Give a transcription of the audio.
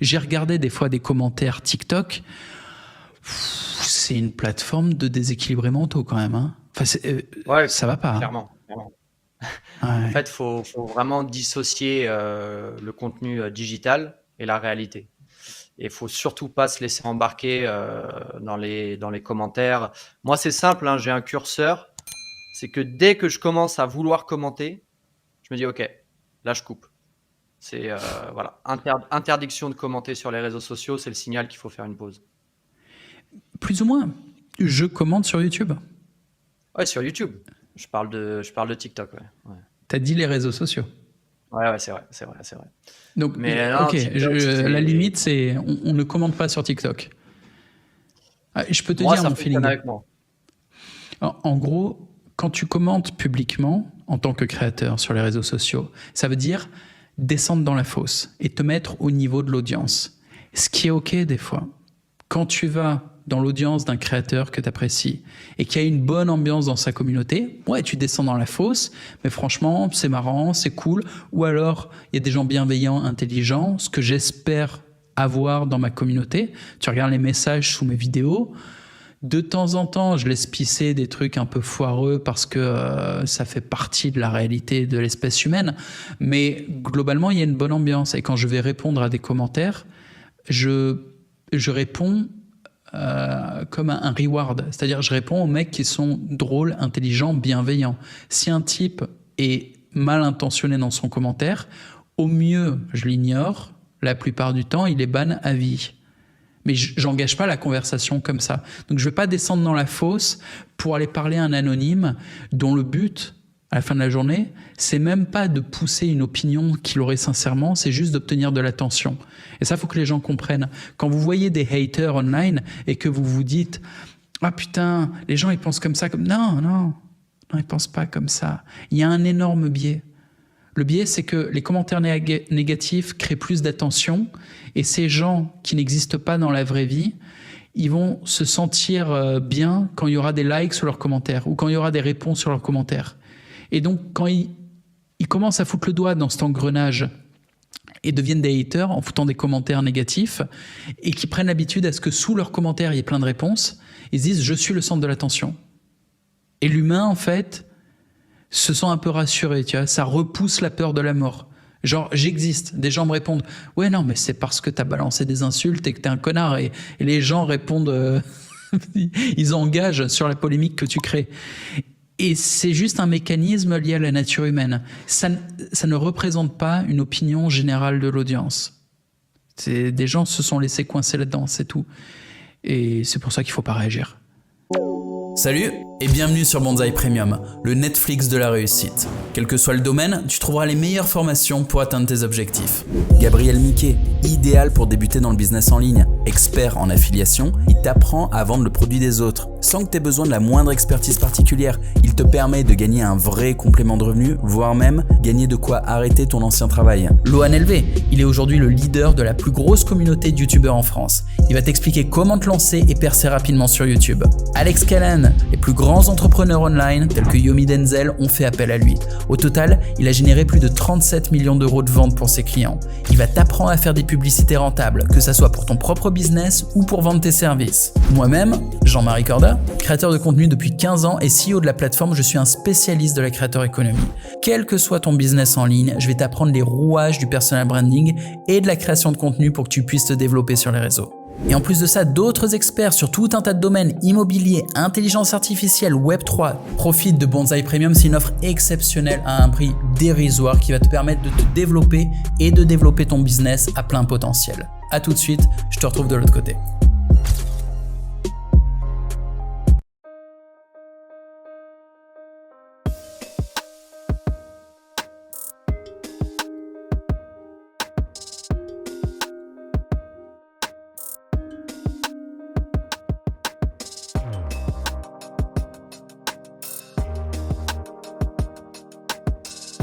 J'ai regardé des fois des commentaires TikTok. C'est une plateforme de déséquilibrés mentaux quand même. Hein. Enfin, ça va pas. Clairement. En fait, faut vraiment dissocier le contenu digital et la réalité. Et il faut surtout pas se laisser embarquer dans les commentaires. Moi, c'est simple, hein, j'ai un curseur. C'est que dès que je commence à vouloir commenter, je me dis OK, là je coupe. C'est voilà, interdiction de commenter sur les réseaux sociaux, c'est le signal qu'il faut faire une pause. Plus ou moins. Je commente sur YouTube. Ouais, sur YouTube. Je parle de TikTok. Ouais. T'as dit les réseaux sociaux. Ouais, c'est vrai. Donc, mais non, ok, la limite, c'est on ne commente pas sur TikTok. Je peux te dire mon feeling. Avec moi. En gros, quand tu commentes publiquement, en tant que créateur sur les réseaux sociaux, ça veut dire descendre dans la fosse et te mettre au niveau de l'audience. Ce qui est ok des fois. Quand tu vas dans l'audience d'un créateur que tu apprécies et qu'il y a une bonne ambiance dans sa communauté, ouais, tu descends dans la fosse, mais franchement, c'est marrant, c'est cool. Ou alors, il y a des gens bienveillants, intelligents, ce que j'espère avoir dans ma communauté. Tu regardes les messages sous mes vidéos. De temps en temps, je laisse pisser des trucs un peu foireux parce que ça fait partie de la réalité de l'espèce humaine. Mais globalement, il y a une bonne ambiance. Et quand je vais répondre à des commentaires, je réponds comme un reward. C'est-à-dire, je réponds aux mecs qui sont drôles, intelligents, bienveillants. Si un type est mal intentionné dans son commentaire, au mieux, je l'ignore. La plupart du temps, il est ban à vie. Mais j'engage pas la conversation comme ça. Donc, je vais pas descendre dans la fosse pour aller parler à un anonyme dont le but, à la fin de la journée, c'est même pas de pousser une opinion qu'il aurait sincèrement, c'est juste d'obtenir de l'attention. Et ça, faut que les gens comprennent. Quand vous voyez des haters online et que vous vous dites « Ah putain, les gens, ils pensent comme ça. » Non, ils pensent pas comme ça. Il y a un énorme biais. Le biais, c'est que les commentaires négatifs créent plus d'attention et ces gens qui n'existent pas dans la vraie vie, ils vont se sentir bien quand il y aura des likes sur leurs commentaires ou quand il y aura des réponses sur leurs commentaires. Et donc, quand ils commencent à foutre le doigt dans cet engrenage et deviennent des haters en foutant des commentaires négatifs et qui prennent l'habitude à ce que sous leurs commentaires, il y ait plein de réponses, ils se disent « je suis le centre de l'attention ». Et l'humain, en fait, se sent un peu rassuré, tu vois, ça repousse la peur de la mort. Genre, j'existe. Des gens me répondent « ouais, non, mais c'est parce que t'as balancé des insultes et que t'es un connard ». Et les gens répondent ils engagent sur la polémique que tu crées. Et c'est juste un mécanisme lié à la nature humaine. Ça ne représente pas une opinion générale de l'audience. Des gens se sont laissés coincer là-dedans, c'est tout. Et c'est pour ça qu'il ne faut pas réagir. Salut et bienvenue sur Bonsaï Premium, le Netflix de la réussite. Quel que soit le domaine, tu trouveras les meilleures formations pour atteindre tes objectifs. Gabriel Miquet, idéal pour débuter dans le business en ligne. Expert en affiliation, il t'apprend à vendre le produit des autres. Sans que tu aies besoin de la moindre expertise particulière, il te permet de gagner un vrai complément de revenus, voire même gagner de quoi arrêter ton ancien travail. Lohan LV, il est aujourd'hui le leader de la plus grosse communauté de youtubeurs en France. Il va t'expliquer comment te lancer et percer rapidement sur YouTube. Alex Callan, les plus grands entrepreneurs online tels que Yomi Denzel ont fait appel à lui. Au total, il a généré plus de 37 millions d'euros de ventes pour ses clients. Il va t'apprendre à faire des publicités rentables, que ça soit pour ton propre business ou pour vendre tes services. Moi-même, Jean-Marie Corda, créateur de contenu depuis 15 ans et CEO de la plateforme, je suis un spécialiste de la créateur économie. Quel que soit ton business en ligne, je vais t'apprendre les rouages du personal branding et de la création de contenu pour que tu puisses te développer sur les réseaux. Et en plus de ça, d'autres experts sur tout un tas de domaines, immobilier, intelligence artificielle, Web3, profitent de Bonsaï Premium. C'est une offre exceptionnelle à un prix dérisoire qui va te permettre de te développer et de développer ton business à plein potentiel. À tout de suite, je te retrouve de l'autre côté.